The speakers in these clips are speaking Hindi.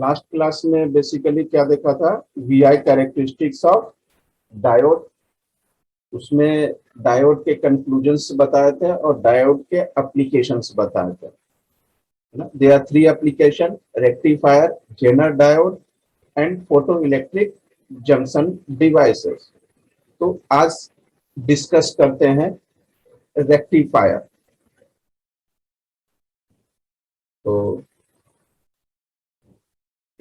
लास्ट क्लास में बेसिकली क्या देखा था, वीआई कैरेक्टरिस्टिक्स ऑफ डायोड। उसमें डायोड के कंक्लूजन्स बताए थे और डायोड के एप्लीकेशंस बताए थे, है ना। There are 3 application, rectifier, Zener diode and photoelectric junction devices. तो आज डिस्कस करते हैं रेक्टिफायर। तो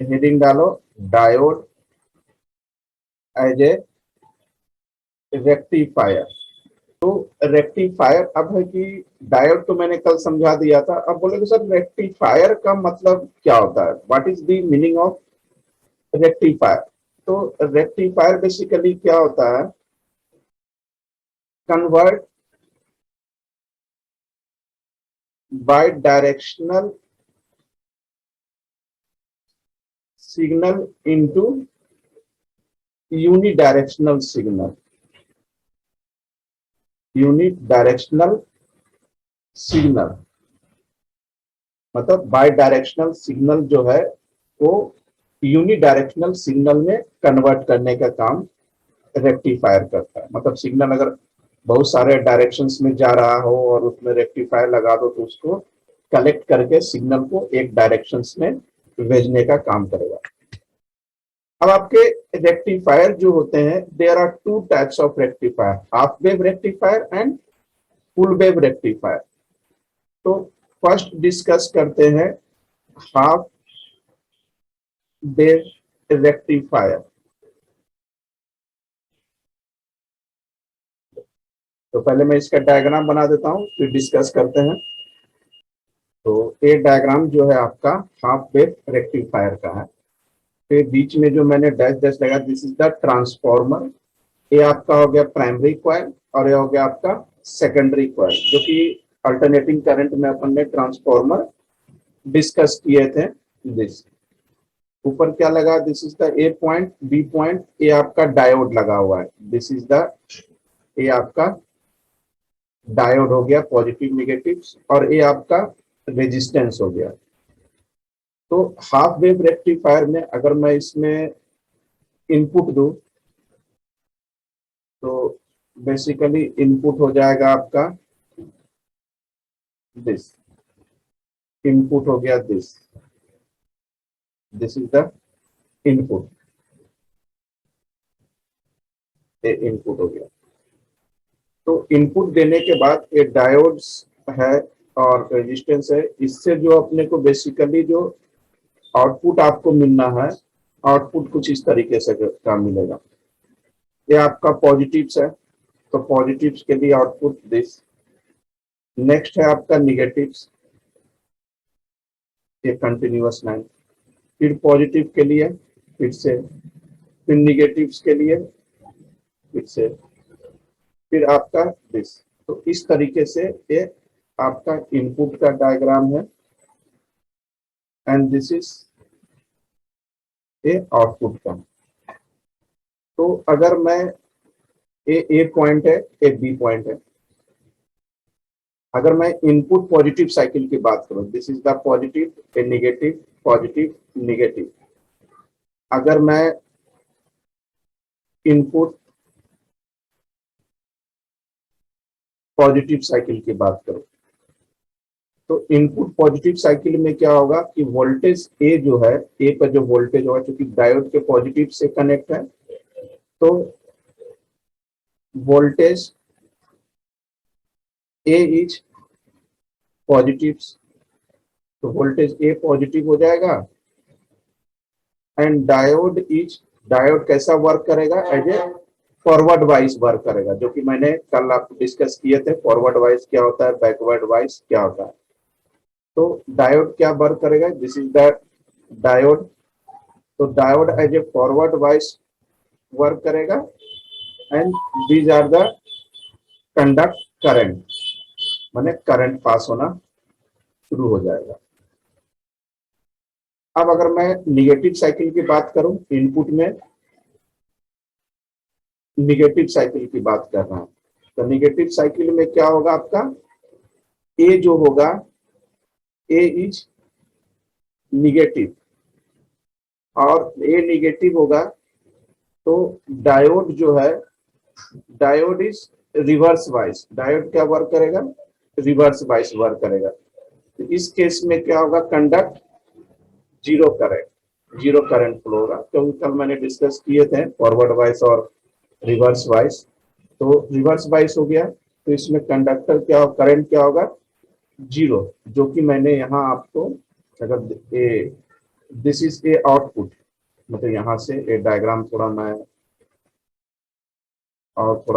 हेडिंग डालो, डायोड एज ए रेक्टिफायर। तो रेक्टिफायर अब है कि डायोड तो मैंने कल समझा दिया था। अब बोलेंगे सर रेक्टिफायर का मतलब क्या होता है, what is the meaning of rectifier. तो रेक्टिफायर बेसिकली क्या होता है, convert bidirectional signal into unidirectional signal. Unidirectional signal मतलब बाय डायरेक्शनल सिग्नल जो है वो यूनिडायरेक्शनल सिग्नल में कन्वर्ट करने का काम रेक्टिफायर करता है। मतलब सिग्नल अगर बहुत सारे डायरेक्शंस में जा रहा हो और उसमें रेक्टिफायर लगा दो तो उसको कलेक्ट करके सिग्नल को एक डायरेक्शंस में भेजने का काम करेगा। अब आपके रेक्टिफायर जो होते हैं, there are 2 types of rectifier, half wave rectifier and full wave rectifier. तो फर्स्ट डिस्कस करते हैं हाफ वेव रेक्टिफायर। तो पहले मैं इसका डायग्राम बना देता हूं फिर डिस्कस करते हैं। तो ये डायग्राम जो है आपका हाफ वेव रेक्टिफायर का है। फिर बीच में जो मैंने डैश डैश लगा, दिस इज द ट्रांसफॉर्मर। ये आपका हो गया प्राइमरी कॉइल और ये हो गया आपका सेकेंडरी कॉइल, जो कि अल्टरनेटिंग करंट में अपन ने ट्रांसफॉर्मर डिस्कस किए थे। दिस ऊपर क्या लगा, this is the A point, B point, ये आपका डायोड लगा हुआ है। दिस इज द, ये आपका डायोड हो गया, पॉजिटिव नेगेटिव, और ये आपका रेजिस्टेंस हो गया। तो हाफ वेव रेक्टिफायर में अगर मैं इसमें इनपुट दूं तो बेसिकली इनपुट हो जाएगा आपका दिस, इनपुट हो गया this, this is the input, ये इनपुट हो गया। तो इनपुट देने के बाद ये डायोड्स है और रेजिस्टेंस है, इससे जो अपने को बेसिकली जो आउटपुट आपको मिलना है, आउटपुट कुछ इस तरीके से का मिलेगा। ये आपका पॉजिटिव्स है, तो पॉजिटिव्स के लिए आउटपुट दिस। नेक्स्ट है आपका निगेटिव्स, ये कंटिन्यूअस लाइन। फिर पॉजिटिव के लिए फिर से, फिर निगेटिव्स के लिए फिर से, फिर आपका दिस। तो इस तरीके से ये आपका इनपुट का डायग्राम है एंड दिस इज ये आउटपुट का। तो अगर मैं ए पॉइंट है, ए बी पॉइंट है, अगर मैं इनपुट पॉजिटिव साइकिल की बात करूं, this is the positive, A negative, positive, negative. अगर मैं इनपुट पॉजिटिव साइकिल की बात करूं तो इनपुट पॉजिटिव साइकिल में क्या होगा कि वोल्टेज ए जो है, ए पर जो वोल्टेज होगा, क्योंकि डायोड के पॉजिटिव से कनेक्ट है, तो वोल्टेज ए इज पॉजिटिव, तो वोल्टेज ए पॉजिटिव हो जाएगा। एंड डायोड इज, डायोड कैसा वर्क करेगा, as a forward wise work करेगा, जो कि मैंने कल आपको डिस्कस किए थे। फॉरवर्ड वाइज क्या होता है, बैकवर्ड वाइज क्या होता है। तो डायोड क्या वर्क करेगा, दिस इज द डायोड। तो diode as a forward wise work करेगा and these are the conduct current, माने करंट पास होना शुरू हो जाएगा। अब अगर मैं निगेटिव साइकिल की बात करूं, इनपुट में निगेटिव साइकिल की बात कर रहा हूं, तो निगेटिव साइकिल में क्या होगा आपका, ए जो होगा, ए इज निगेटिव, और ए निगेटिव होगा तो डायोड जो है, diode is reverse wise, diode क्या वर्क करेगा, रिवर्स वाइज वर्क करेगा। तो इस केस में क्या होगा, conduct zero current, zero current flow होगा, क्योंकि कल मैंने डिस्कस किए थे फॉरवर्ड वाइज और रिवर्स वाइज। तो रिवर्स वाइज हो गया तो इसमें कंडक्टर क्या, करंट क्या होगा, जीरो, जो कि मैंने यहाँ आपको, अगर ए दिस इज ए आउटपुट, मतलब यहाँ से ए डायग्राम थोड़ा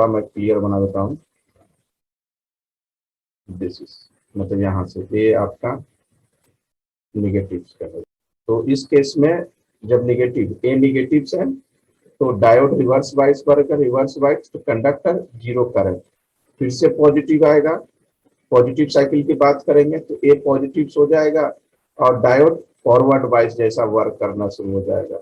मैं क्लियर बना देता हूँ। दिस इज, मतलब यहाँ से ए आपका निगेटिव का है। तो इस केस में जब निगेटिव ए निगेटिव है तो डायोड रिवर्स वाइज करेगा, रिवर्स वाइज तो कंडक्टर जीरो करंट, फिर से पॉजिटिव आएगा, पॉजिटिव साइकिल की बात करेंगे तो ए पॉजिटिव हो जाएगा और डायोड फॉरवर्ड वाइज जैसा वर्क करना शुरू हो जाएगा,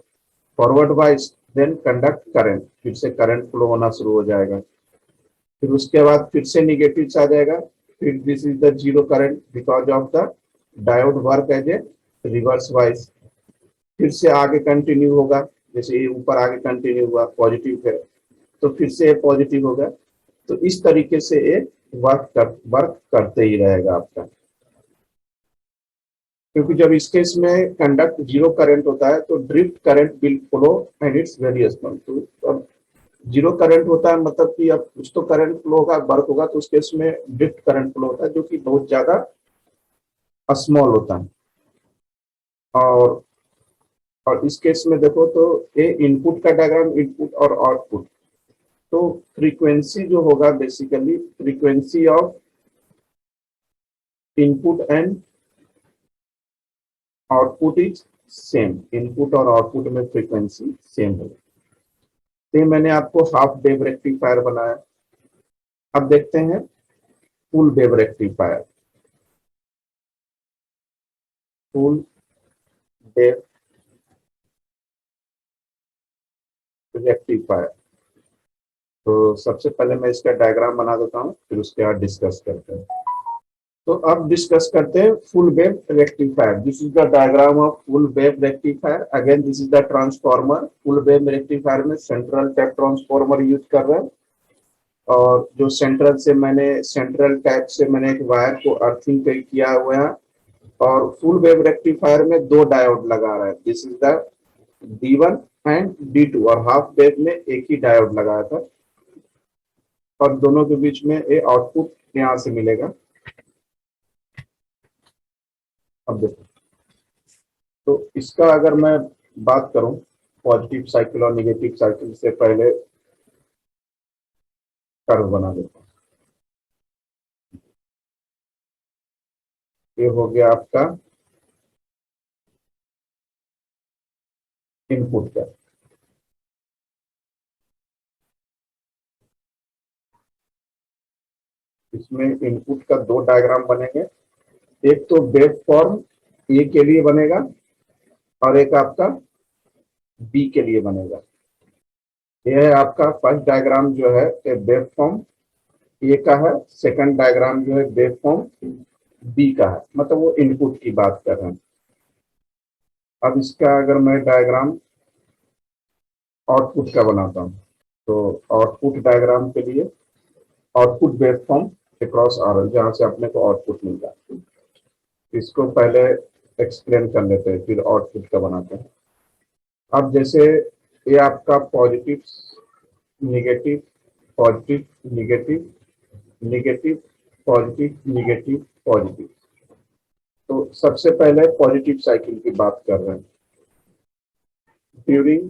forward wise then conduct current, फिर से करंट फ्लो होना शुरू हो जाएगा, फिर उसके बाद फिर से निगेटिव आ जाएगा, फिर this is the zero current because of the diode work as a reverse wise, फिर से आगे कंटिन्यू होगा, जैसे ये ऊपर आगे कंटिन्यू हुआ पॉजिटिव है तो फिर से पॉजिटिव होगा। तो इस तरीके से ये वर्क करते ही रहेगा आपका, क्योंकि जब इस केस में कंडक्ट जीरो करंट होता है तो drift current will flow and it's very small. तो अब जीरो करंट होता है मतलब कि अब कुछ तो करंट फ्लो होगा, वर्क होगा, तो उस केस में ड्रिफ्ट करंट फ्लो होता है जो कि बहुत ज्यादा स्मॉल होता है। और इस केस में देखो तो ये इनपुट का डायग्राम, इनपुट और आउटपुट, तो फ्रीक्वेंसी जो होगा basically frequency of input and output is same, input और आउटपुट में फ्रीक्वेंसी सेम होगा। तो मैंने आपको हाफ वेव रेक्टिफायर बनाया। अब देखते हैं full wave rectifier, full wave rectifier. तो सबसे पहले मैं इसका डायग्राम बना देता हूँ, फिर उसके बाद डिस्कस करते हैं। तो अब डिस्कस करते हैं full wave rectifier. This is the diagram of full wave rectifier. Again this is the transformer. Full wave rectifier में सेंट्रल टैप ट्रांसफार्मर यूज कर रहे हैं, और जो सेंट्रल टैप से मैंने एक वायर को अर्थिंग पे किया हुआ है, और फुल वेव रेक्टिफायर में दो डायोड लगा रहा है। This is the D1 and D2, और हाफ वेव में एक ही डायोड लगाया था, और दोनों के बीच में ये आउटपुट यहाँ से मिलेगा। अब देखो, तो इसका अगर मैं बात करूं पॉजिटिव साइकिल और नेगेटिव साइकिल से पहले कर्व बना देता हूं। ये हो गया आपका इनपुट का, इसमें इनपुट का दो डायग्राम बनेंगे, एक तो वेव फॉर्म ए के लिए बनेगा और एक आपका बी के लिए बनेगा। यह है आपका फर्स्ट डायग्राम जो है वेव फॉर्म ए का है, सेकंड डायग्राम जो है वेव फॉर्म बी का है, मतलब वो इनपुट की बात कर रहे हैं। अब इसका अगर मैं डायग्राम आउटपुट का बनाता हूँ, तो आउटपुट डायग्राम के लिए output wave form across R L, जहाँ से अपने को आउटपुट मिलता है, इसको पहले एक्सप्लेन कर लेते हैं फिर आउटपुट का बनाते हैं। अब जैसे ये आपका positive negative, positive negative, negative positive, negative positive. तो सबसे पहले पॉजिटिव साइकिल की बात कर रहे हैं। ड्यूरिंग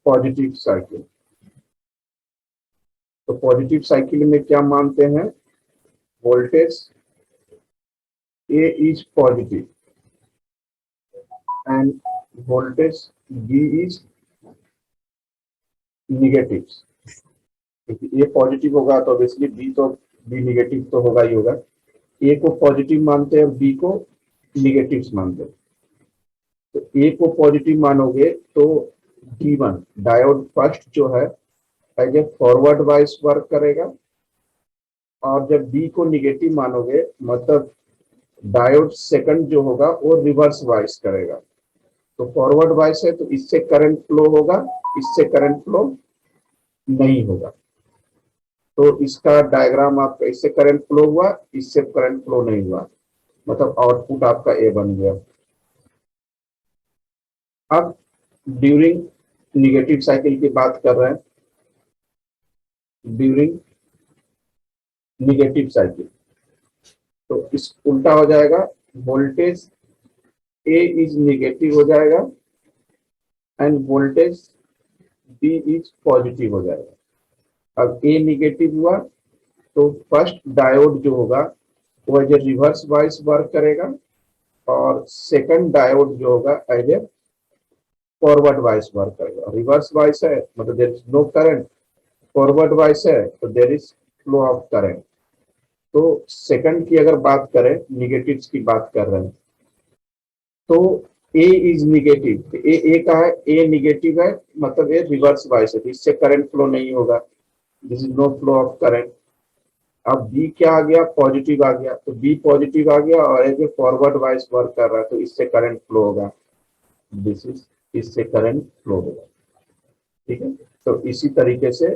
पॉजिटिव साइकिल, तो पॉजिटिव साइकिल में क्या मानते हैं, voltage A is positive and voltage B is negative. क्योंकि ए पॉजिटिव होगा तो ऑब्वियसली बी निगेटिव तो होगा ही होगा। ए को पॉजिटिव मानते हैं, बी को निगेटिव मानते हैं। तो ए को पॉजिटिव मानोगे तो D1 डायोड फर्स्ट जो है as a forward wise work करेगा, और जब बी को निगेटिव मानोगे मतलब डायोड सेकंड जो होगा वो रिवर्स वाइज करेगा। तो फॉरवर्ड बायस है तो इससे करंट फ्लो होगा, इससे करंट फ्लो नहीं होगा। तो इसका डायग्राम आपका, इससे करंट फ्लो हुआ, इससे करंट फ्लो नहीं हुआ, मतलब आउटपुट आपका ए बन गया। अब ड्यूरिंग निगेटिव साइकिल की बात कर रहे हैं। ड्यूरिंग निगेटिव साइकिल तो इस उल्टा हो जाएगा, वोल्टेज ए इज निगेटिव हो जाएगा and voltage B is positive हो जाएगा। अब ए निगेटिव हुआ तो फर्स्ट डायोड जो होगा वो as a reverse bias work करेगा, और सेकंड डायोड जो होगा as a forward bias work करेगा। रिवर्स बायस है मतलब there is no current, forward bias है तो there is flow of current. तो सेकंड की अगर बात करें, निगेटिव्स की बात कर रहे हैं, तो ए इज निगेटिव, ए का है, ए निगेटिव है मतलब ए रिवर्स बायस है, इससे करंट फ्लो नहीं होगा, this is no flow of current. अब बी क्या आ गया, पॉजिटिव आ गया, तो बी पॉजिटिव आ गया और as a forward bias work कर रहा है तो इससे करंट फ्लो होगा, दिस इज, इससे करंट फ्लो होगा। ठीक है, तो इसी तरीके से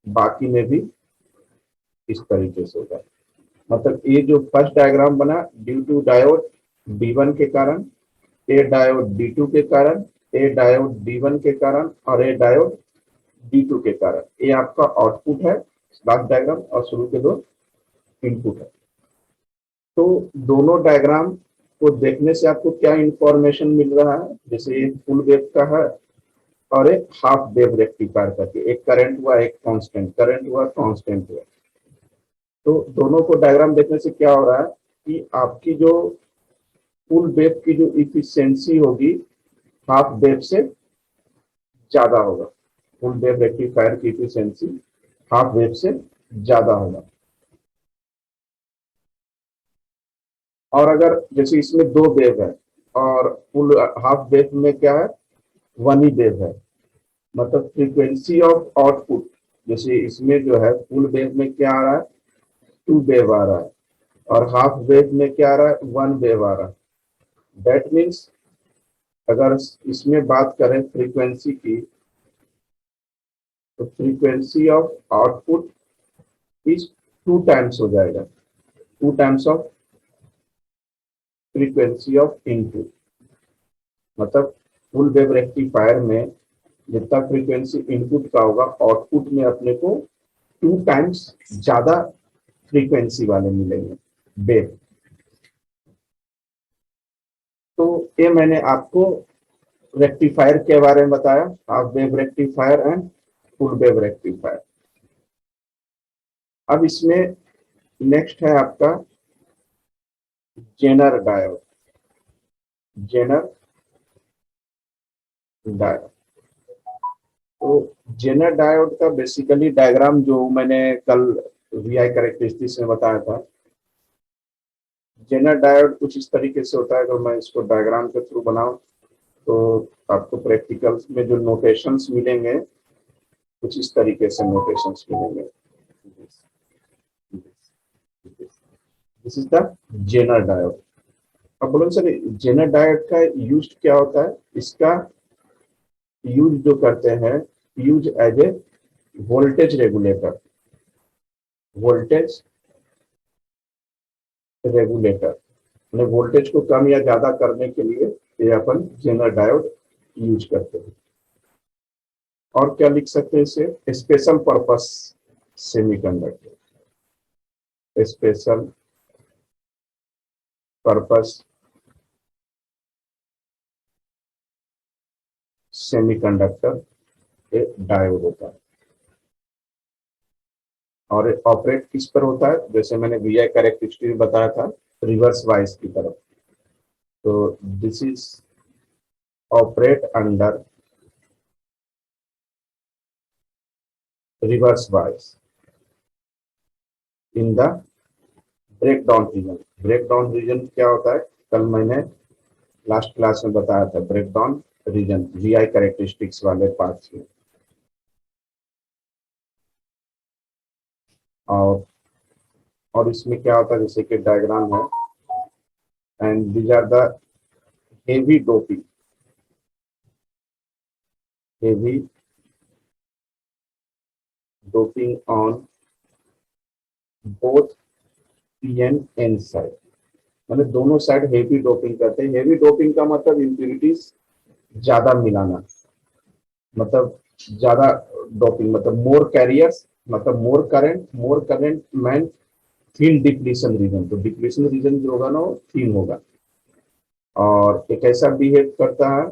बाकी में भी इस तरीके से होगा। मतलब ये जो फर्स्ट डायग्राम बना, ड्यू टू डायोड D1 के कारण, ए डायोड D2 के कारण, ए डायोड D1 के कारण और ए डायोड D2 के कारण, ये आपका आउटपुट है लास्ट डायग्राम, और शुरू के दो इनपुट है। तो दोनों डायग्राम को देखने से आपको क्या इंफॉर्मेशन मिल रहा है, जैसे एक फुल वेव का है और एक हाफ वेव रेक्टिफायर करके, एक करंट हुआ, एक कांस्टेंट करंट हुआ, कांस्टेंट हुआ। तो दोनों को डायग्राम देखने से क्या हो रहा है कि आपकी जो फुल वेव की जो इफिशियंसी होगी हाफ वेव से ज्यादा होगा, फुल वेव रेक्टिफायर की इफिशियंसी हाफ वेव से ज्यादा होगा। और अगर जैसे इसमें दो वेव है और फुल हाफ वेव में क्या है, वन ही वेव है, मतलब फ्रीक्वेंसी ऑफ आउटपुट, जैसे इसमें जो है फुल वेव में क्या आ रहा है, टू वेव आ रहा है, और हाफ वेव में क्या आ रहा है, वन वेव आ रहा है। दैट मीन्स अगर इसमें बात करें फ्रीक्वेंसी की, तो frequency of output is two times हो जाएगा, two times of frequency of input. मतलब फुल वेव रेक्टिफायर में जितना फ्रीक्वेंसी इनपुट का होगा, आउटपुट में अपने को टू टाइम्स ज्यादा फ्रीक्वेंसी वाले मिलेंगे वेव। तो ये मैंने आपको रेक्टिफायर के बारे में बताया, half wave rectifier and full wave rectifier. अब इसमें नेक्स्ट है आपका जेनर डायोड। जेनर डायोड, तो जेनर डायोड का बेसिकली डायग्राम जो मैंने कल वीआई कैरेक्टरिस्टिक्स में बताया था, जेनर डायोड कुछ इस तरीके से होता है। अगर मैं इसको डायग्राम के थ्रू बनाऊं तो आपको प्रैक्टिकल्स में जो नोटेशंस मिलेंगे कुछ इस तरीके से नोटेशंस मिलेंगे। This is the Zener diode. अब बोलो सर जेनर डायोड का यूज क्या होता है, इसका यूज जो करते हैं, use as a voltage regulator, voltage regulator, voltage को कम या ज्यादा करने के लिए ये अपन जेनर डायोड यूज करते हैं। और क्या लिख सकते हैं इसे, special purpose semiconductor, special purpose semiconductor एक डायोड होता है। और ऑपरेट किस पर होता है, जैसे मैंने वीआई कैरेक्टरिस्टिक बताया था, रिवर्स बायस की तरफ। तो this is operate under reverse bias in the breakdown region. Breakdown region क्या होता है, कल मैंने लास्ट क्लास में बताया था, breakdown region VI characteristics वाले पार्ट्स में। और इसमें क्या होता है, जैसे कि डायग्राम है, and these are the heavy doping, heavy doping on both P N N side, मतलब दोनों साइड हेवी डोपिंग करते हैं। हेवी डोपिंग का मतलब इम्प्यूरिटीज ज्यादा मिलाना, मतलब ज्यादा डोपिंग, मतलब मोर कैरियर्स, मतलब मोर करंट मैन थीन डिप्लीशन रीजन। तो डिप्लीशन रीजन जो होगा ना वो थीन होगा। और एक ऐसा बिहेव करता है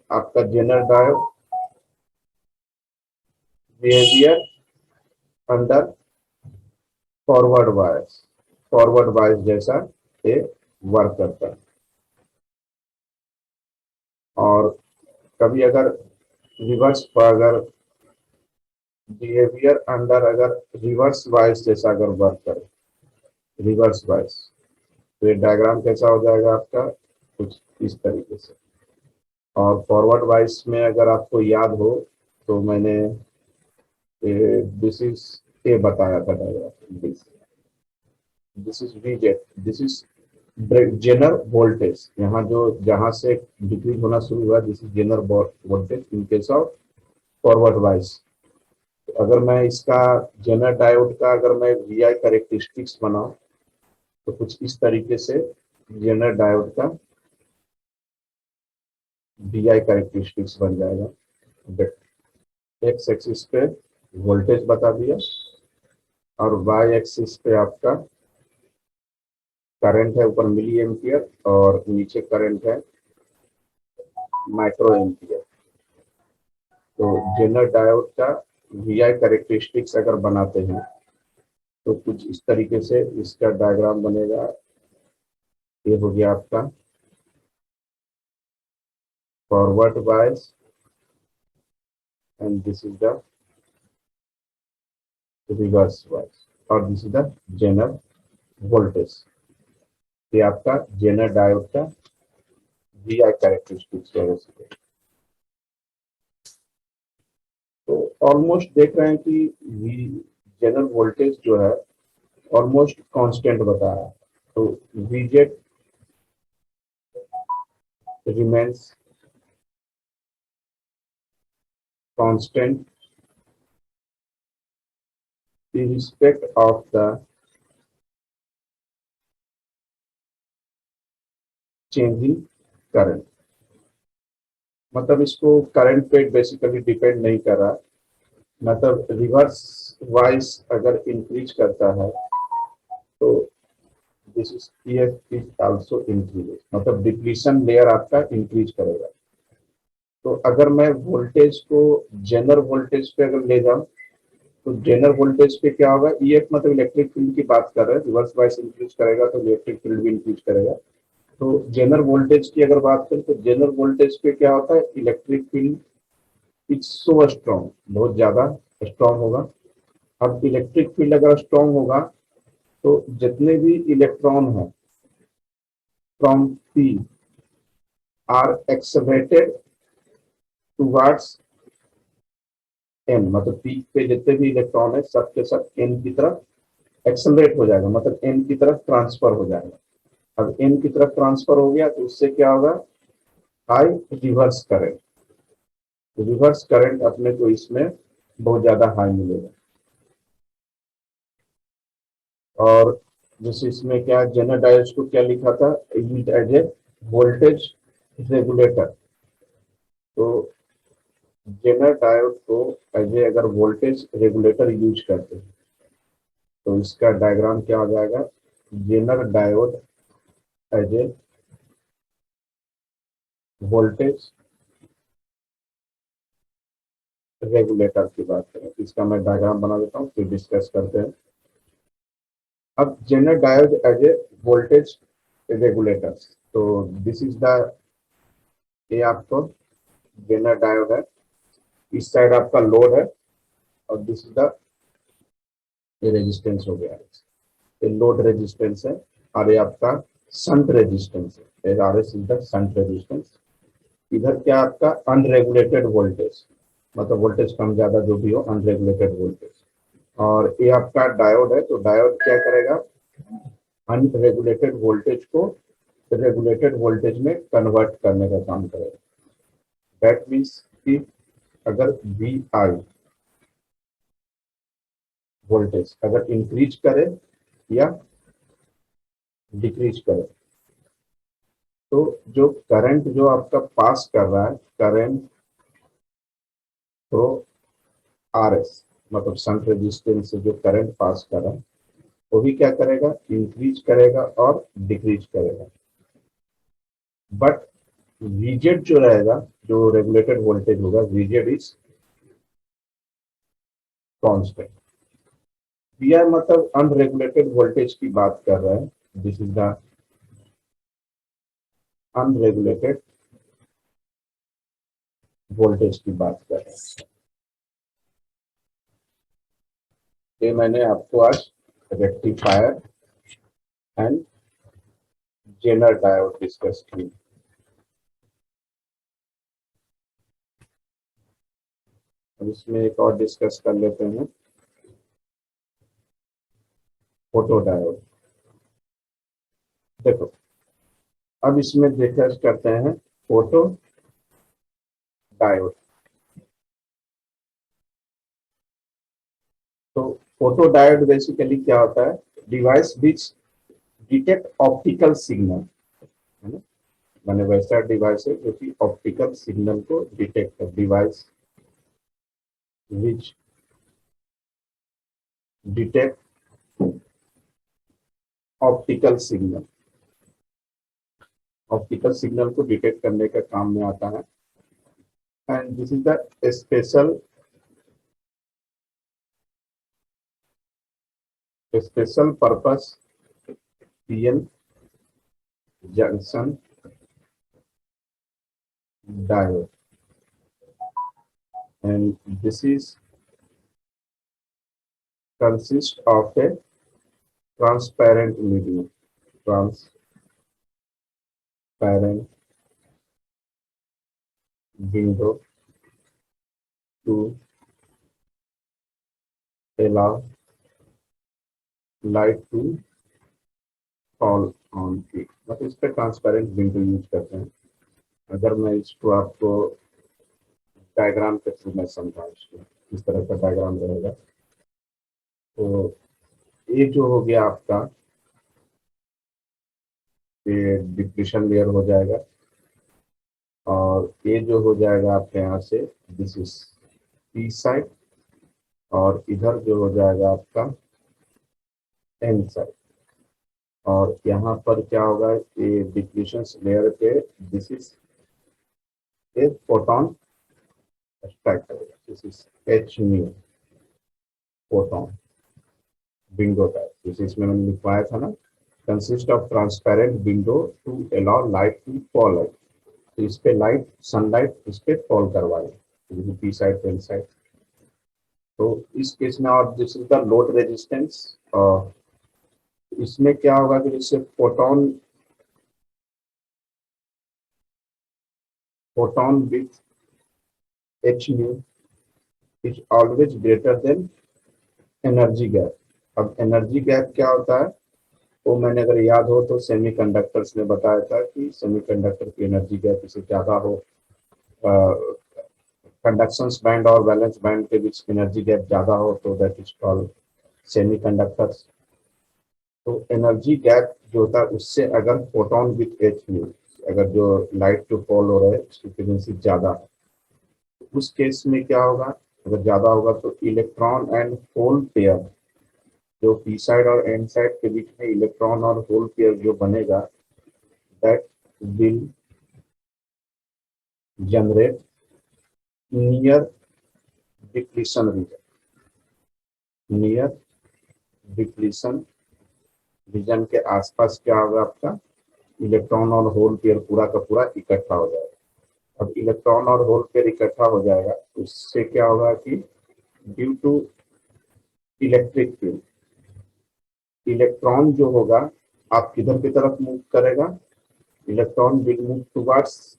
आपका Jenner diode behaviour under forward bias जैसा ये वर्क करता है। और कभी अगर रिवर्स, अगर बिहेवियर अंडर अगर रिवर्स बायस जैसा अगर वर्क करे, रिवर्स बायस, तो ये डायग्राम कैसा हो जाएगा आपका, कुछ इस तरीके से। और फॉरवर्ड बायस में अगर आपको याद हो तो मैंने दिस इज ए बताया था diagram, this is V Z, this is zener voltage. यहाँ जो जहां से डिक्रीज होना शुरू हुआ, this is zener voltage in case of forward bias. अगर मैं इसका जेनर डायोड का अगर मैं वी आई करेक्टरिस्टिक्स बनाऊं तो कुछ इस तरीके से जेनर डायोड का वी आई करेक्टरिस्टिक्स बन जाएगा। एक्स एक्सिस पे वोल्टेज बता दिया और वाई एक्सिस पे आपका करंट है, ऊपर मिली एम्पियर और नीचे करंट है माइक्रो एम्पियर। तो जेनर डायोड का वी आई करेक्टरिस्टिक्स अगर बनाते हैं तो कुछ इस तरीके से इसका डायग्राम बनेगा। ये हो गया आपका forward bias and this is the reverse bias और this is the zener voltage. ये आपका जेनर डायोड का वी आई कैरेक्टरिस्टिक्स है। तो ऑलमोस्ट देख रहे हैं कि वी जेनर वोल्टेज जो है ऑलमोस्ट कांस्टेंट बता रहा है। तो V Z remains constant in respect of the changing current। मतलब इसको करंट पे बेसिकली डिपेंड नहीं कर रहा, मतलब रिवर्स वाइज अगर इंक्रीज करता है तो this is EF is also increase, मतलब डिप्लीशन लेयर आपका इंक्रीज करेगा। तो अगर मैं वोल्टेज को जेनर वोल्टेज पे अगर ले जाऊं तो जेनर वोल्टेज पे क्या होगा, ईएफ मतलब इलेक्ट्रिक फील्ड की बात कर रहे हैं, रिवर्स वाइज इंक्रीज करेगा तो इलेक्ट्रिक फील्ड भी इंक्रीज करेगा। तो जेनर वोल्टेज की अगर बात करें तो जेनर वोल्टेज पे क्या होता है, electric field is so strong, बहुत ज्यादा स्ट्रॉन्ग होगा। अब इलेक्ट्रिक फील्ड अगर स्ट्रॉन्ग होगा तो जितने भी इलेक्ट्रॉन हैं from P R accelerated towards an, मतलब पी पे जितने भी इलेक्ट्रॉन है सब के सब एन की तरफ एक्सलरेट हो जाएगा, मतलब एन की तरफ ट्रांसफर हो जाएगा। अब एन की तरफ ट्रांसफर हो गया तो उससे क्या होगा, high reverse current. Reverse current अपने को इसमें बहुत ज्यादा हाई मिलेगा। और जैसे इसमें क्या जेनर डायोड को क्या लिखा था, एज ए वोल्टेज रेगुलेटर। तो जेनर डायोड को एज ए अगर वोल्टेज रेगुलेटर यूज करते हैं तो इसका डायग्राम क्या हो जाएगा, Zener diode as a voltage regulator की बात करें, इसका मैं डायग्राम बना देता हूँ फिर डिस्कस करते हैं। अब Zener diode as a voltage regulator, तो दिस इज द, ये आपको जेनर डायोड है, इस साइड आपका लोड है और दिस इज द रेजिस्टेंस हो गया, ये लोड रेजिस्टेंस है और ये आपका शंट रेजिस्टेंस है, R S is the shunt resistance. इधर क्या आपका अनरेगुलेटेड वोल्टेज, मतलब वोल्टेज कम ज्यादा जो भी हो, अनरेगुलेटेड वोल्टेज। और ये आपका डायोड है, तो डायोड क्या करेगा, अनरेगुलेटेड वोल्टेज को रेगुलेटेड वोल्टेज में कन्वर्ट करने का काम करेगा। दैट मीन्स कि अगर वी आई वोल्टेज अगर इंक्रीज करे या डिक्रीज करे, तो जो करंट जो आपका पास कर रहा है, करंट थ्रो आर एस, मतलब शंट रेजिस्टेंस से जो करंट पास कर रहा है, वो भी क्या करेगा, इंक्रीज करेगा और डिक्रीज करेगा। बट वीजेड जो रहेगा, जो रेगुलेटेड वोल्टेज होगा, VZ is constant. V I मतलब अनरेगुलेटेड वोल्टेज की बात कर रहे हैं। This is the unregulated voltage की बात कर रहे हैं। ये मैंने आपको आज rectifier and Zener diode discuss की। अब इसमें एक और डिस्कस कर लेते हैं, फोटो डायोड। देखो, अब इसमें डिस्कस करते हैं फोटो डायोड। तो फोटो डायोड बेसिकली क्या होता है, device which detect optical signal, है ना। मैंने वैसा डिवाइस है जो कि ऑप्टिकल सिग्नल को डिटेक्ट कर, device which detect optical signal, optical signal को डिटेक्ट करने का काम में आता है। And this is the special purpose PN junction diode, and this is consist of a transparent medium, transparent window to allow light to fall on it। मतलब इस पे ट्रांसपेरेंट विंडो यूज करते हैं। अगर मैं इसको आपको डायग्राम के थ्रू मैं समझाऊं, इसको इस तरह का डायग्राम रहेगा। तो ये जो हो गया आपका, ये डिप्लीशन लेयर हो जाएगा, और ये जो हो जाएगा आपके यहाँ से, दिस इज पी साइड, और इधर जो हो जाएगा आपका एन साइड। और यहाँ पर क्या होगा, ये डिप्लीशन लेयर पे this is a photon strike करेगा, this is h nu photon window type. जैसे इसमें मैंने लिखवाया था ना, consist of transparent window to allow light to fall. तो इस पे लाइट, सनलाइट इस पे फॉल करवाए, पी साइड पेन साइड। तो इस केस में, और this is the load resistance. और इसमें क्या होगा कि जैसे photon photon with H new is always greater than energy gap. अब एनर्जी गैप क्या होता है, वो मैंने अगर याद हो तो सेमीकंडक्टर्स ने बताया था कि सेमीकंडक्टर की एनर्जी गैप इससे ज़्यादा हो, कंडक्शन बैंड और वैलेंस बैंड के बीच एनर्जी गैप ज़्यादा हो, तो दैट इज कॉल्ड सेमीकंडक्टर्स। तो एनर्जी गैप जो होता है उससे अगर फोटोन विथ एच न्यू, अगर जो लाइट जो फॉल हो रहा है उसकी फ्रीक्वेंसी ज़्यादा है, उस केस में क्या होगा, अगर ज़्यादा होगा तो इलेक्ट्रॉन एंड होल पेयर, जो पी साइड और एन साइड के बीच में इलेक्ट्रॉन और होल पेयर जो बनेगा, that will generate near depletion region, near depletion region के आसपास क्या होगा, आपका इलेक्ट्रॉन और होल पेयर पूरा का पूरा इकट्ठा हो जाएगा। अब इलेक्ट्रॉन और होल पेयर इकट्ठा हो जाएगा, उससे क्या होगा कि due to electric field, electron जो होगा आप किधर की तरफ मूव करेगा, electron will move towards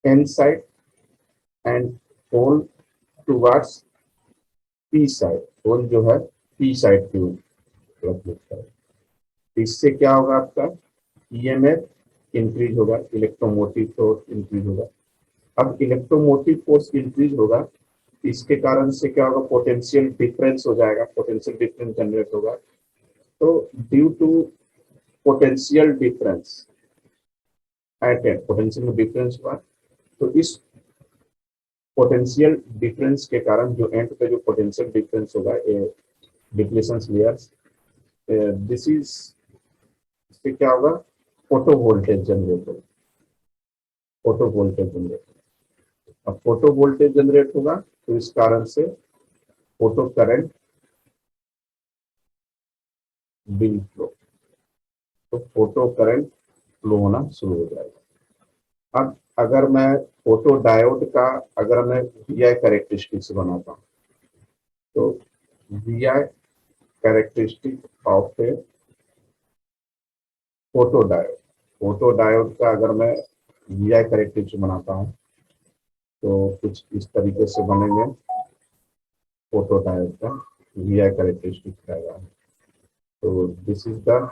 N side and hole towards P side. Hole जो है पी साइड की तरफ मूव करेगा। इससे क्या होगा, आपका ईएमएफ इंक्रीज होगा, इलेक्ट्रोमोटिव फोर्स इंक्रीज होगा। अब इलेक्ट्रोमोटिव फोर्स इंक्रीज होगा, इसके कारण से क्या होगा, पोटेंशियल डिफरेंस हो जाएगा, पोटेंशियल डिफरेंस जनरेट होगा। तो due to potential difference at and, potential में डिफरेंस हुआ, तो इस पोटेंशियल डिफरेंस के कारण जो एंड पे जो पोटेंशियल डिफरेंस होगा, डिप्लेशन लेयर्स, दिस इज, इससे क्या होगा, फोटो वोल्टेज जनरेट होगा, फोटो वोल्टेज जनरेट। अब फोटो वोल्टेज जनरेट होगा तो इस कारण से फोटो करंट विल फ्लो, तो फोटो करंट फ्लो होना शुरू हो जाएगा। अब अगर मैं फोटो डायोड का, अगर मैं वी आई कैरेक्टरिस्टिक्स बनाता हूँ, तो V I characteristic of a photodiode, photodiode का अगर मैं वी आई कैरेक्टरिस्टिक बनाता हूँ तो कुछ इस तरीके से बनेंगे, फोटो डायोड का वी आई कैरेक्टरिस्टिक रहेगा। तो दिस इज द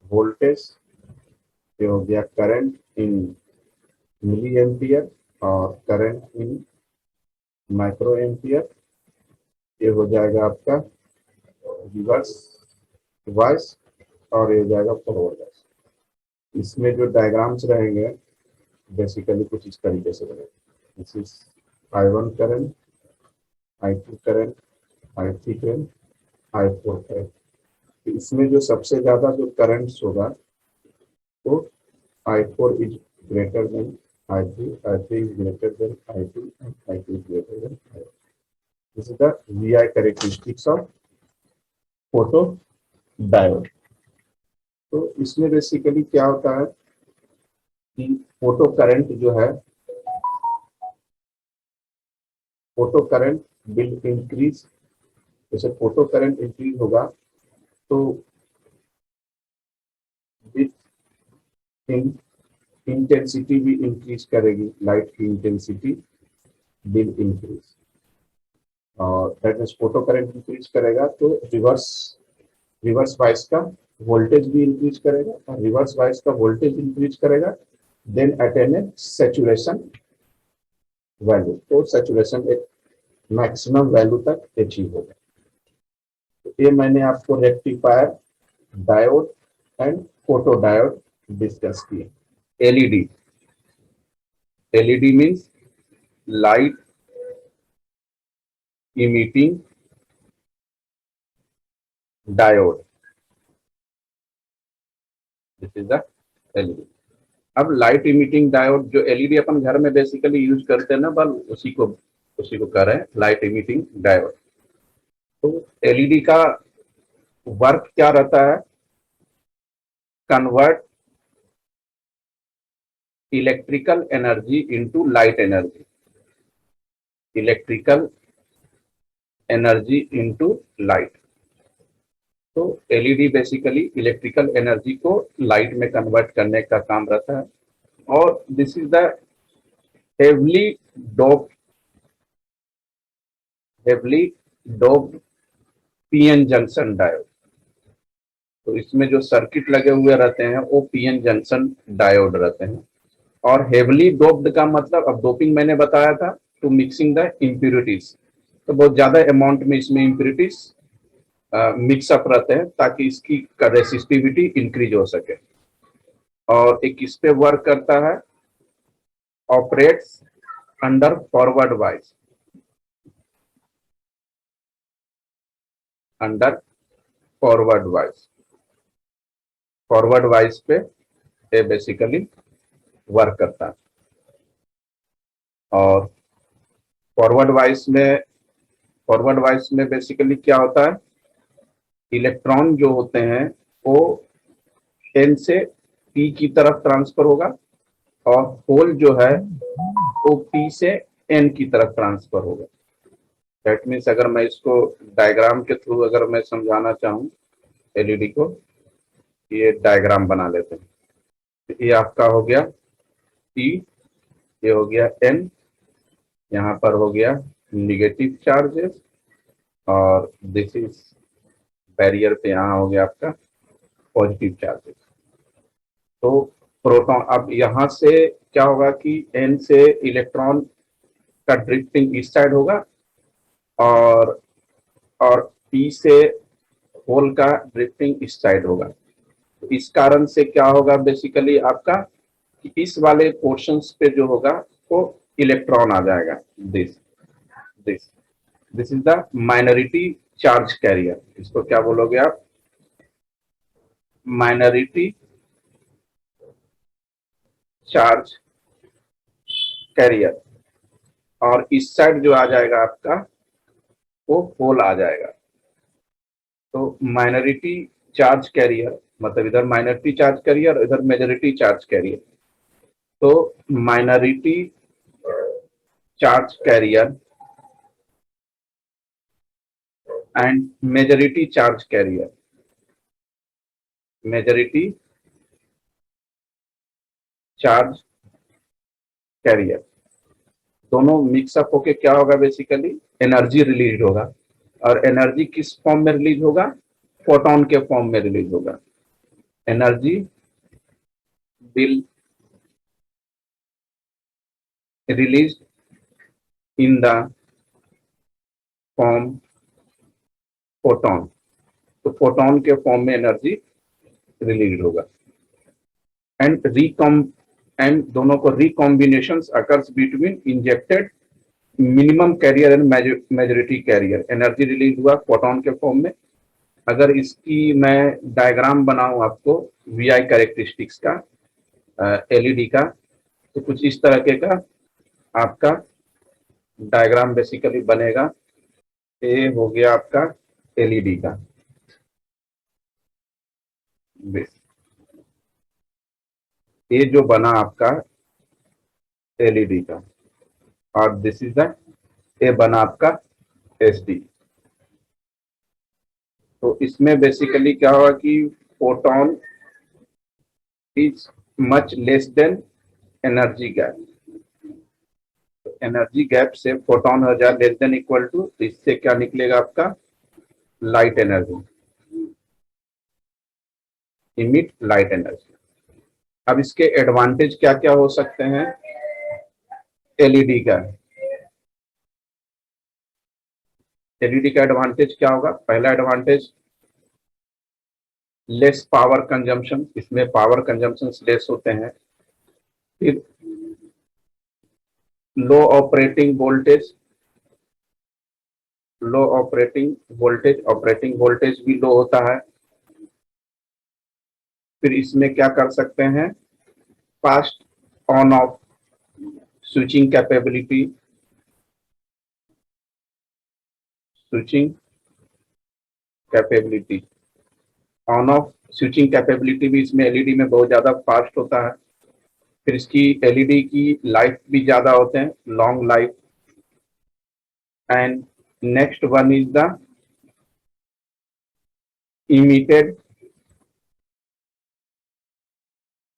वोल्टेज, ये हो गया करंट इन मिली एम्पियर और करंट इन माइक्रो एम्पियर, ये हो जाएगा आपका रिवर्स वॉइस और ये हो जाएगा फॉरवर्ड वॉइस। इसमें जो डायग्राम्स रहेंगे बेसिकली कुछ इस तरीके से बनेंगे, this is I1 current, I2 current, I3 current, I4 current. इसमें जो सबसे ज्यादा जो करंट्स होगा तो I4 is greater than I3, I3 is greater than I2, and I2 is greater than I1. This is the VI characteristics of photo diode. तो इसमें बेसिकली क्या होता है कि फोटो करंट जो है, फोटो करंट विल इंक्रीज, जैसे फोटो करंट इंक्रीज होगा तो विथ इंटेंसिटी भी इंक्रीज करेगी, लाइट की इंटेंसिटी विल इंक्रीज, और that means photo current increase करेगा तो रिवर्स रिवर्स वाइस का वोल्टेज भी इंक्रीज करेगा, और रिवर्स वाइस का वोल्टेज इंक्रीज करेगा, देन अटेन ए सैचुरेशन वैल्यू, तो सैचुरेशन एक मैक्सिमम वैल्यू तक अचीव होगा। तो ये मैंने आपको rectifier, diode and photo diode discuss किए। LED, LED means light emitting diode, this is the LED. अब लाइट इमिटिंग डायोड, जो एलईडी अपन घर में बेसिकली यूज करते हैं ना बल्ब, उसी को कह रहे हैं लाइट इमिटिंग डायोड। तो एलईडी का वर्क क्या रहता है, convert electrical energy into light energy, electrical energy into light. तो एलईडी बेसिकली इलेक्ट्रिकल एनर्जी को लाइट में कन्वर्ट करने का काम रहता है, और this is the heavily doped, heavily doped PN junction diode. तो इसमें जो सर्किट लगे हुए रहते हैं वो पीएन जंक्शन डायोड रहते हैं। और हेवली डोप्ड का मतलब, अब डोपिंग मैंने बताया था टू मिक्सिंग द इम्प्यूरिटीज, तो बहुत ज्यादा अमाउंट में इसमें इम्प्यूरिटीज मिक्सअप रहते हैं ताकि इसकी रेसिस्टिविटी इंक्रीज हो सके। और एक इस पे वर्क करता है, operates under forward wise, under forward wise, forward wise पे ये बेसिकली वर्क करता है। और फॉरवर्ड वाइज में बेसिकली क्या होता है, इलेक्ट्रॉन जो होते हैं वो एन से पी की तरफ ट्रांसफर होगा, और होल जो है वो पी से एन की तरफ ट्रांसफर होगा। दैट मीन्स अगर मैं इसको डायग्राम के थ्रू अगर मैं समझाना चाहूँ एलईडी को, ये डायग्राम बना लेते हैं। ये आपका हो गया पी, ये हो गया एन, यहाँ पर हो गया निगेटिव चार्जेस, और दिस इज बैरियर पे यहाँ हो गया आपका पॉजिटिव चार्जेस। तो प्रोटॉन, अब यहाँ से क्या होगा कि N से इलेक्ट्रॉन का ड्रिफ्टिंग इस साइड होगा और P से होल का ड्रिफ्टिंग इस साइड होगा। तो इस कारण से क्या होगा बेसिकली आपका कि इस वाले पोर्शंस पे जो होगा वो इलेक्ट्रॉन आ जाएगा। This this this is the minority charge carrier. इसको क्या बोलोगे आप? Minority charge carrier. और इस साइड जो आ जाएगा आपका वो होल आ जाएगा। तो माइनॉरिटी चार्ज कैरियर मतलब इधर माइनॉरिटी चार्ज कैरियर, इधर मेजॉरिटी चार्ज कैरियर। तो minority charge carrier and majority charge carrier, majority charge carrier दोनों मिक्सअप होके क्या होगा बेसिकली एनर्जी रिलीज होगा। और एनर्जी किस फॉर्म में रिलीज होगा? फोटोन के फॉर्म में रिलीज होगा। Energy will release in the form photon. तो फोटोन के फॉर्म में एनर्जी रिलीज होगा। एंड दोनों को recombination occurs between injected minimum carrier and majority carrier. Energy release हुआ फोटोन के फॉर्म में। अगर इसकी मैं डायग्राम बनाऊं आपको वीआई कैरेक्टरिस्टिक्स का एलईडी का, तो कुछ इस तरह के का आपका डायग्राम बेसिकली बनेगा। ये हो गया आपका एलईडी का। ये जो बना आपका एलईडी का और दिस इज द ये बना आपका एसडी। तो इसमें बेसिकली क्या होगा कि photon is much less than energy gap. Energy gap से फोटोन हो जाए लेस देन इक्वल टू, इससे क्या निकलेगा आपका light energy, emit light energy. अब इसके एडवांटेज क्या क्या हो सकते हैं एलईडी का? एलईडी का एडवांटेज क्या होगा? पहला एडवांटेज लेस पावर कंजम्पशन, इसमें पावर कंजम्पशन लेस होते हैं। फिर लो ऑपरेटिंग वोल्टेज, लो ऑपरेटिंग वोल्टेज, ऑपरेटिंग वोल्टेज भी लो होता है। फिर इसमें क्या कर सकते हैं fast on off switching capability, switching capability on off switching capability भी इसमें एलईडी में बहुत ज्यादा फास्ट होता है। फिर इसकी एलईडी की लाइफ भी ज्यादा होते हैं, long life. And next one is the emitted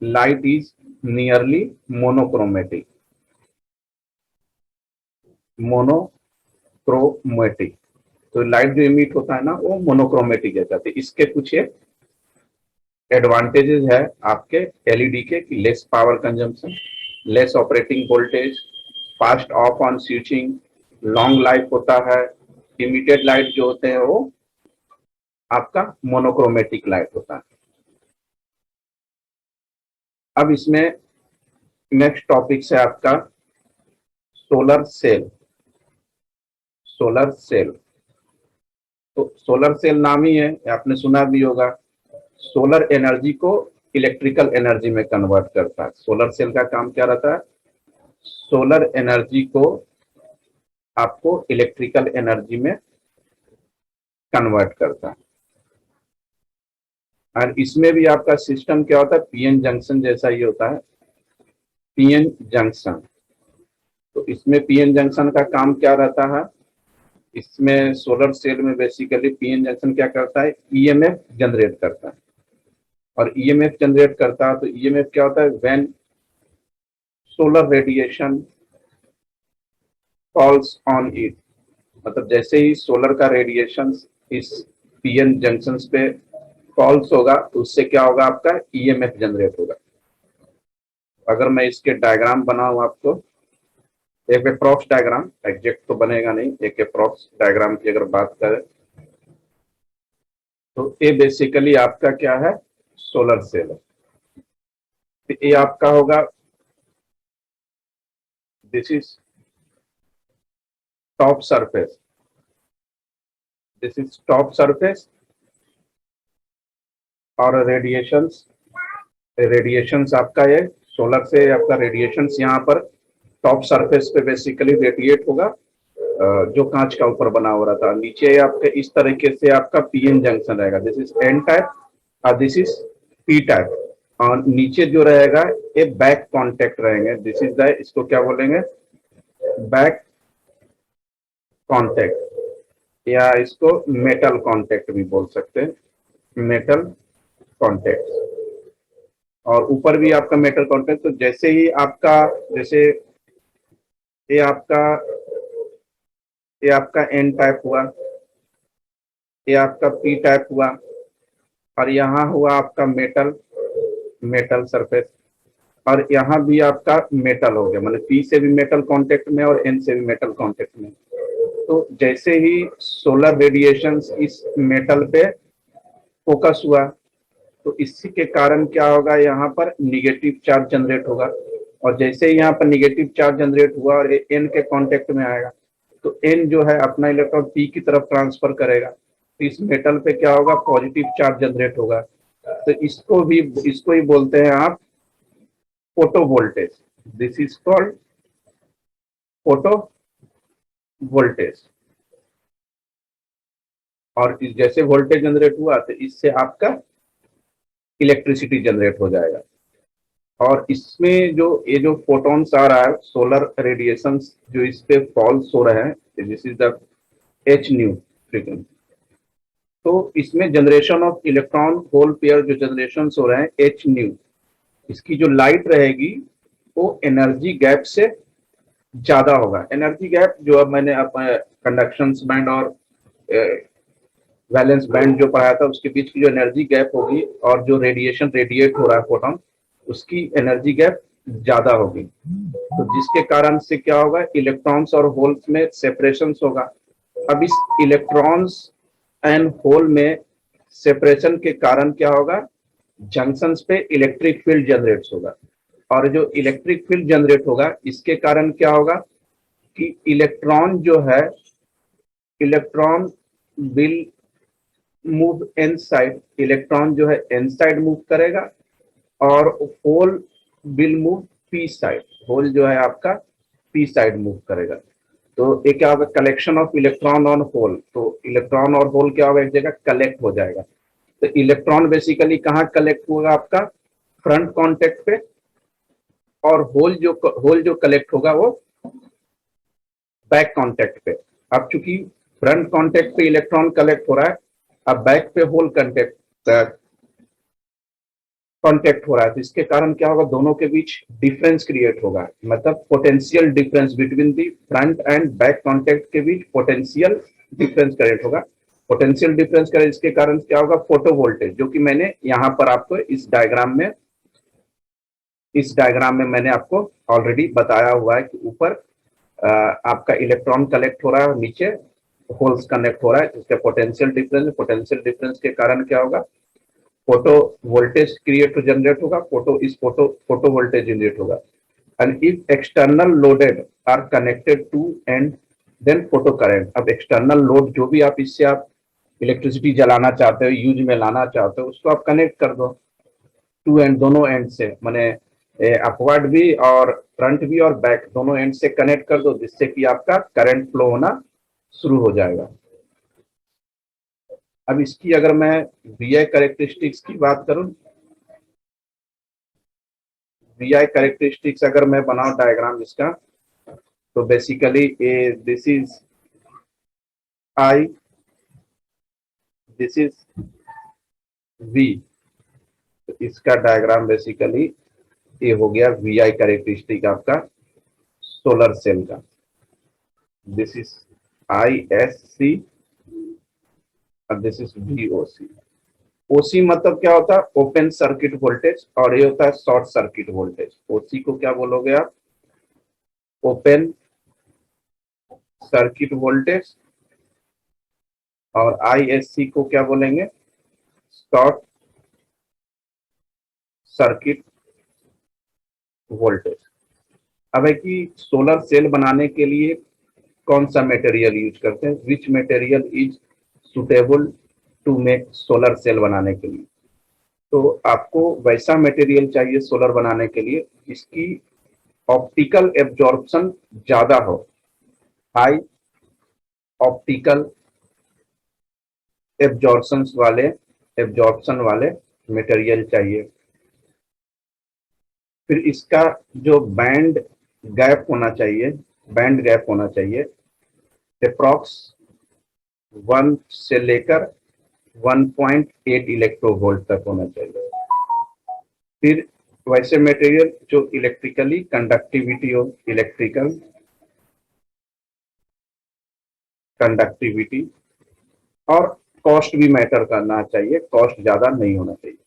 light is nearly monochromatic, monochromatic. तो लाइट जो इमिट होता है ना वो मोनोक्रोमेटिक रहता है। इसके कुछ एडवांटेजेस है आपके एलईडी के कि less power consumption, less operating voltage, fast of on switching, long life होता है। इमिटेड लाइट जो होते हैं वो आपका मोनोक्रोमेटिक लाइट होता है। अब इसमें नेक्स्ट टॉपिक से आपका सोलर सेल। सोलर सेल, तो सोलर सेल नाम ही है, आपने सुना भी होगा। सोलर एनर्जी को इलेक्ट्रिकल एनर्जी में कन्वर्ट करता है। सोलर सेल का काम क्या रहता है? सोलर एनर्जी को आपको इलेक्ट्रिकल एनर्जी में कन्वर्ट करता है। और इसमें भी आपका सिस्टम क्या होता है? पीएन जंक्शन जैसा ही होता है, पीएन जंक्शन। तो इसमें पीएन जंक्शन का काम क्या रहता है? इसमें सोलर सेल में बेसिकली पीएन जंक्शन क्या करता है? ईएमएफ जनरेट करता है। और ईएमएफ जनरेट करता है तो ईएमएफ क्या होता है? When solar radiation falls on it, मतलब जैसे ही सोलर का रेडिएशन इस पीएन जंक्शन पे फॉल्स होगा तो उससे क्या होगा? आपका ईएमएफ जनरेट होगा। अगर मैं इसके डायग्राम बनाऊं आपको, एक अप्रॉक्स डायग्राम, एग्जैक्ट तो बनेगा नहीं, एक अप्रॉक्स डायग्राम की अगर बात करें तो ये बेसिकली आपका क्या है, सोलर सेल है। तो ये आपका होगा, this is top surface, this is top surface, और रेडिएशंस, रेडिएशंस आपका ये सोलर से आपका रेडिएशंस यहाँ पर टॉप सरफेस पे बेसिकली रेडिएट होगा, जो कांच का ऊपर बना हो रहा था। नीचे आपके इस तरीके से आपका पीएन जंक्शन रहेगा, दिस इज एन टाइप और दिस इज पी टाइप। और नीचे जो रहेगा ये बैक कांटेक्ट रहेंगे, दिस इज द, इसको क्या बोलेंगे, बैक कांटेक्ट, या इसको मेटल कांटेक्ट भी बोल सकते हैं, मेटल कांटेक्ट। और ऊपर भी आपका मेटल कांटेक्ट। तो जैसे ही आपका, जैसे ये आपका, ये आपका एन टाइप हुआ, ये आपका पी टाइप हुआ, और यहाँ हुआ आपका मेटल, मेटल सरफेस, और यहाँ भी आपका मेटल हो गया, मतलब पी से भी मेटल कांटेक्ट में और एन से भी मेटल कांटेक्ट में। तो जैसे ही सोलर रेडिएशंस इस मेटल पे फोकस हुआ तो इसी के कारण क्या होगा, यहाँ पर निगेटिव चार्ज जनरेट होगा। और जैसे ही यहाँ पर निगेटिव चार्ज जनरेट हुआ और एन के कांटेक्ट में आएगा तो एन जो है अपना इलेक्ट्रॉन पी की तरफ ट्रांसफर करेगा, तो इस मेटल पे क्या होगा, पॉजिटिव चार्ज जनरेट होगा। तो इसको ही बोलते हैं आप photo voltage, this is called photo voltage. और जैसे वोल्टेज जनरेट हुआ तो इससे आपका इलेक्ट्रिसिटी जनरेट हो जाएगा। और इसमें जो ये जो फोटॉन्स आ रहा है, सोलर रेडिएशन जो इस पे फॉल्स हो रहे हैं, this is the H new frequency. तो इसमें generation of electron hole pair जो जनरेशन हो रहे हैं एच न्यू, इसकी जो लाइट रहेगी वो एनर्जी गैप से ज्यादा होगा। एनर्जी गैप जो अब मैंने कंडक्शन बैंड और वैलेंस बैंड जो पढ़ाया था उसके बीच की जो एनर्जी गैप होगी और जो रेडिएशन रेडिएट हो रहा है फोटोन, उसकी एनर्जी गैप ज्यादा होगी। तो जिसके कारण से क्या होगा, इलेक्ट्रॉन्स और होल्स में सेपरेशन होगा। अब इस इलेक्ट्रॉन्स एंड होल में सेपरेशन के कारण क्या होगा, जंक्शंस पे इलेक्ट्रिक फील्ड जनरेट होगा। और जो इलेक्ट्रिक फील्ड जनरेट होगा इसके कारण क्या होगा कि इलेक्ट्रॉन जो है, electron will move N side, electron जो है एन साइड मूव करेगा, और hole will move P side, hole जो है आपका पी साइड मूव करेगा। तो ये क्या होगा, collection of electron on hole. तो इलेक्ट्रॉन और होल क्या होगा, एक जगह कलेक्ट हो जाएगा। तो इलेक्ट्रॉन बेसिकली कहाँ कलेक्ट होगा, आपका फ्रंट कॉन्टेक्ट पे, और होल जो कलेक्ट होगा वो बैक कॉन्टेक्ट पे। अब चूंकि फ्रंट कॉन्टेक्ट पे इलेक्ट्रॉन कलेक्ट हो रहा है, अब बैक पे होल कांटेक्ट हो रहा है, तो इसके कारण क्या होगा, दोनों के बीच डिफरेंस क्रिएट होगा, मतलब potential difference between the front end back contact के बीच पोटेंशियल डिफरेंस क्रिएट होगा। पोटेंशियल डिफरेंस करे इसके कारण क्या होगा, फोटो वोल्टेज, जो कि मैंने यहाँ पर आपको इस डायग्राम में मैंने आपको ऑलरेडी बताया हुआ है कि ऊपर आपका इलेक्ट्रॉन कलेक्ट हो रहा है और नीचे होल्स कनेक्ट हो रहा है, जिसका पोटेंशियल डिफरेंस, पोटेंशियल डिफरेंस के कारण क्या होगा, फोटो वोल्टेज क्रिएट जनरेट होगा, फोटो वोल्टेज जनरेट होगा। And if external loaded are connected to and then photo current. अब एक्सटर्नल लोड जो भी आप इससे आप इलेक्ट्रिसिटी जलाना चाहते हो, यूज में लाना चाहते हो, उसको आप कनेक्ट कर दो टू एंड, दोनों एंड से, माने अपवर्ड भी और फ्रंट भी और बैक दोनों एंड से कनेक्ट कर दो, जिससे कि आपका करंट फ्लो होना शुरू हो जाएगा। अब इसकी अगर मैं वीआई कैरेक्टरिस्टिक्स की बात करूं, वीआई कैरेक्टरिस्टिक्स अगर मैं बनाऊं डायग्राम इसका, तो basically a this is I, this is V. तो इसका डायग्राम बेसिकली ये हो गया वीआई कैरेक्टरिस्टिक आपका सोलर सेल का। This is I S C और this is V O C. OC मतलब क्या होता है? ओपन सर्किट वोल्टेज, और ये होता है शॉर्ट सर्किट वोल्टेज। ओसी को क्या बोलोगे आप? Open circuit voltage. और आईएससी को क्या बोलेंगे? Short circuit voltage. अब है कि सोलर सेल बनाने के लिए कौन सा मटेरियल यूज करते हैं? Which material is suitable to make solar cell बनाने के लिए? तो आपको वैसा मटेरियल चाहिए सोलर बनाने के लिए जिसकी ऑप्टिकल एब्जॉर्प्शन ज्यादा हो, हाई ऑप्टिकल एब्जॉर्प्शन वाले मटेरियल चाहिए। फिर इसका जो बैंड गैप होना चाहिए अप्रॉक्स 1 से लेकर 1.8 इलेक्ट्रोवोल्ट तक होना चाहिए। फिर वैसे मटेरियल जो इलेक्ट्रिकली कंडक्टिविटी हो, इलेक्ट्रिकल कंडक्टिविटी, और कॉस्ट भी मैटर करना चाहिए, कॉस्ट ज्यादा नहीं होना चाहिए।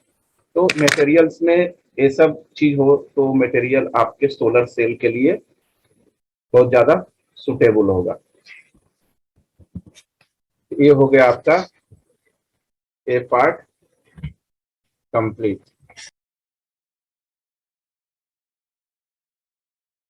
तो मटेरियल्स में ये सब चीज हो तो मटेरियल आपके सोलर सेल के लिए बहुत ज्यादा सुटेबल होगा। ये हो गया आपका ए पार्ट कंप्लीट।